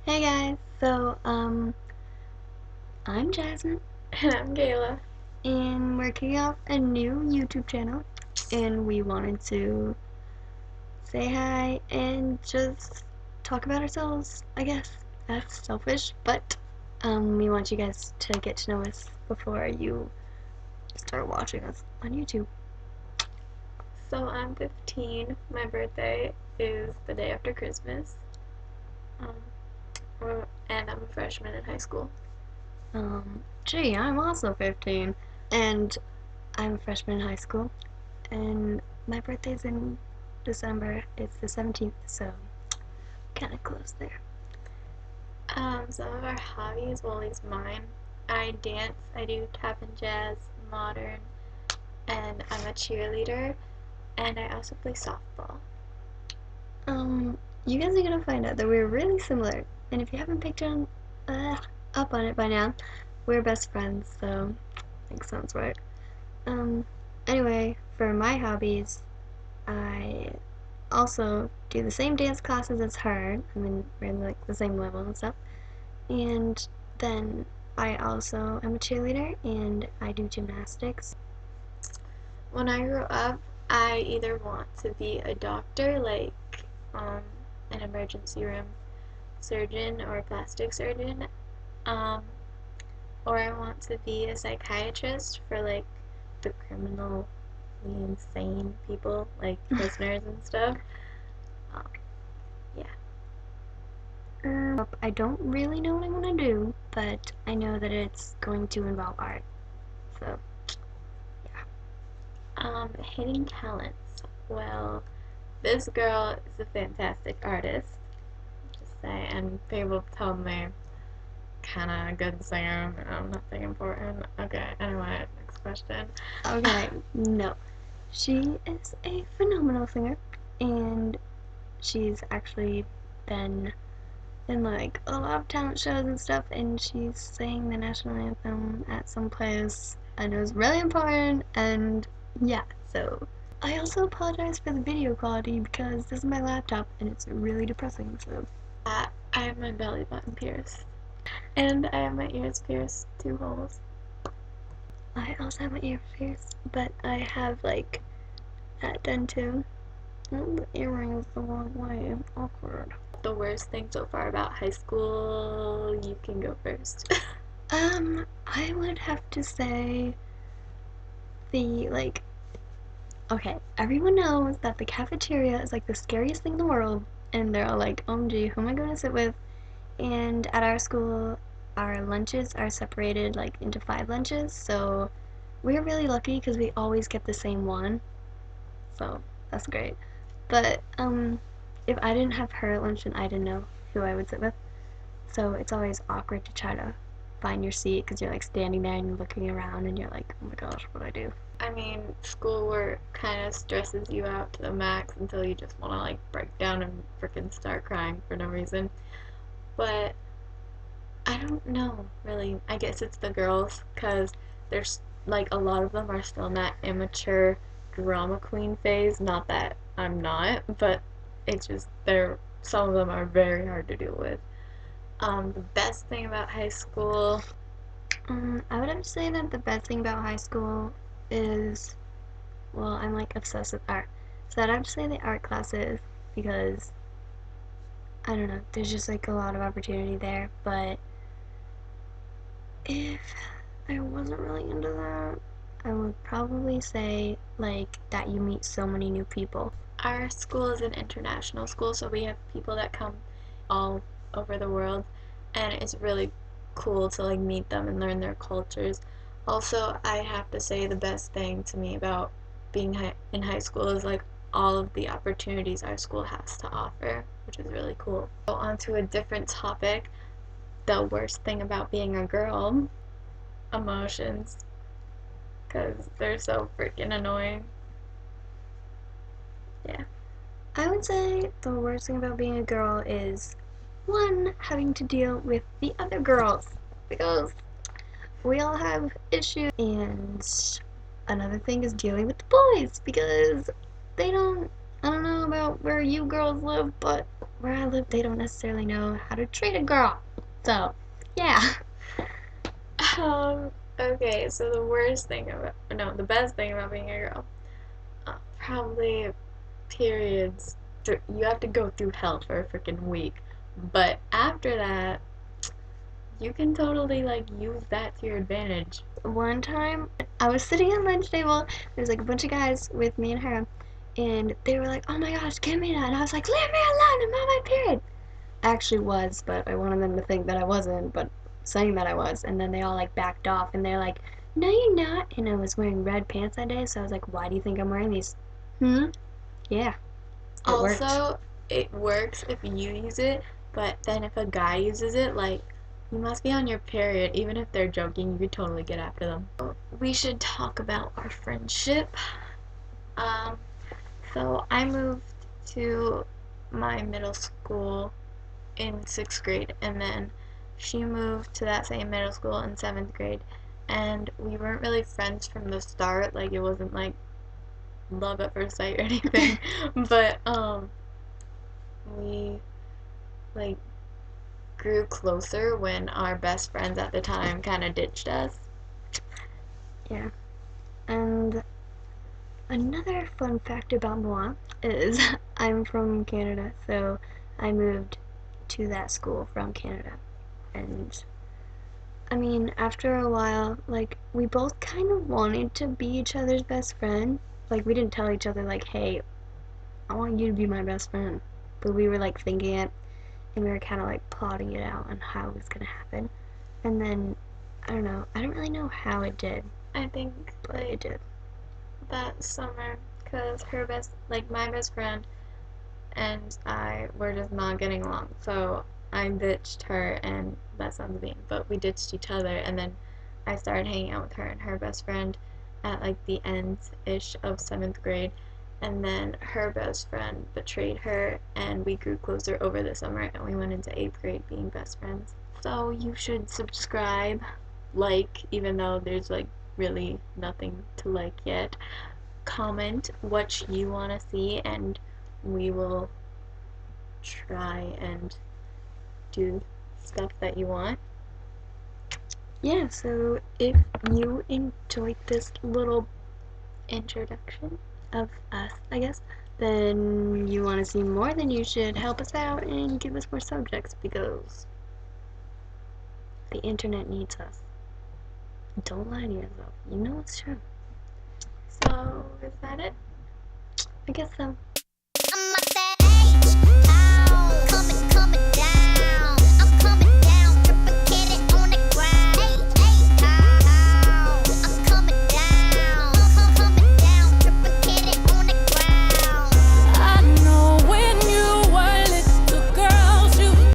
Hey guys, I'm Jasmine, And I'm Gayla. and we're kicking off a new YouTube channel, and we wanted to say hi and just talk about ourselves, I guess. That's selfish, but we want you guys to get to know us before you start watching us on YouTube. So I'm 15. My birthday is the day after Christmas. And I'm a freshman in high school. Gee, I'm also 15, and I'm a freshman in high school, and my birthday's in December. It's the 17th, so kind of close there. Some of our hobbies, well, at least mine. I dance, I do tap and jazz, modern, and I'm a cheerleader, and I also play softball. You guys are gonna find out that we're really similar, and if you haven't picked uh, up on it by now, we're best friends, so I think sounds right. Um, anyway, for my hobbies, I also do the same dance classes as her. I mean, we're in like the same level and stuff. And then I also am a cheerleader and I do gymnastics. When I grow up, I either want to be a doctor, like um, an emergency room surgeon or a plastic surgeon, um, or I want to be a psychiatrist for like the criminally insane people, like prisoners and stuff. Um, yeah. I don't really know what I'm gonna do, but I know that it's going to involve art. So, Hidden talents. Well, this girl is a fantastic artist. Just say, and people tell me kind of good singer. Nothing important. Okay. Anyway, next question. okay, no. She is a phenomenal singer, and she's actually been in like a lot of talent shows and stuff, and she sang the national anthem at some place, and it was really important. And yeah, so I also apologize for the video quality because this is my laptop and it's really depressing. So I have my belly button pierced, and I have my ears pierced, 2 holes. I also have my ear pierced, but I have like that done too. Oh, the earrings the wrong way. Awkward. The worst thing so far about high school, you can go first. I would have to say the like okay, everyone knows that the cafeteria is like the scariest thing in the world, and they're all like, OMG, who am I going to sit with? And at our school, our lunches are separated like into 5 lunches, so we're really lucky because we always get the same one, so that's great. But, if I didn't have her at lunch, then I didn't know who I would sit with, so it's always awkward to try to find your seat because you're like standing there and you're looking around and you're like, oh my gosh, what do I do? I mean, schoolwork kind of stresses you out to the max until you just want to like break down and freaking start crying for no reason. But I don't know, really. I guess it's the girls because there's like a lot of them are still in that immature drama queen phase. Not that I'm not, but it's just they're some of them are very hard to deal with. The best thing about high school, I would have to say that the best thing about high school is, well, I'm like obsessed with art. So I'd have to say the art classes because I don't know, there's just like a lot of opportunity there. But if I wasn't really into that, I would probably say like that you meet so many new people. our school is an international school, so we have people that come all over the world, and it's really cool to like meet them and learn their cultures. Also, I have to say the best thing to me about being in high school is like all of the opportunities our school has to offer, which is really cool. So on to a different topic. The worst thing about being a girl, emotions, because they're so freaking annoying. Yeah. I would say the worst thing about being a girl is one, having to deal with the other girls because we all have issues, and another thing is dealing with the boys because they don't I don't know about where you girls live, but where I live, they don't necessarily know how to treat a girl. So, yeah. Okay, so the worst thing about, no, the best thing about being a girl, probably periods. You have to go through hell for a freaking week, but after that, you can totally like use that to your advantage. One time, I was sitting at lunch table. There's like a bunch of guys with me and her, and they were like, "Oh my gosh, give me that!" And I was like, "Leave me alone! I'm on my period." I actually was, but I wanted them to think that I wasn't, but saying that I was, and then they all like backed off, and they're like, "No, you're not." And I was wearing red pants that day, so I was like, "Why do you think I'm wearing these?" Hmm. Yeah, it worked. Also, it works if you use it, but then if a guy uses it, like, you must be on your period. Even if they're joking, you could totally get after them. We should talk about our friendship. Um, so I moved to my middle school in sixth grade, and then she moved to that same middle school in seventh grade. And we weren't really friends from the start, like, it wasn't like love at first sight or anything, but, we, like, grew closer when our best friends at the time kind of ditched us. Yeah. And another fun fact about moi is I'm from Canada, so I moved to that school from Canada. And I mean, after a while, like, we both kind of wanted to be each other's best friend. Like, we didn't tell each other, like, hey, I want you to be my best friend. But we were, like, thinking it, and we were kind of, like, plotting it out on how it was going to happen. And then, I don't know, I don't really know how it did, I think, but it like, did. that summer, because my best friend and I were just not getting along. So I ditched her, and that sounds mean, but we ditched each other, and then I started hanging out with her and her best friend at like the end ish of seventh grade. And then her best friend betrayed her, and we grew closer over the summer, and we went into eighth grade being best friends. So you should subscribe, like, even though there's like really nothing to like yet. Comment what you want to see, and we will try and do stuff that you want. Yeah, so if you enjoyed this little introduction of us, I guess, then you want to see more, then you should help us out and give us more subjects because the internet needs us. Don't lie to yourself. You know it's true. So, is that it? I guess so.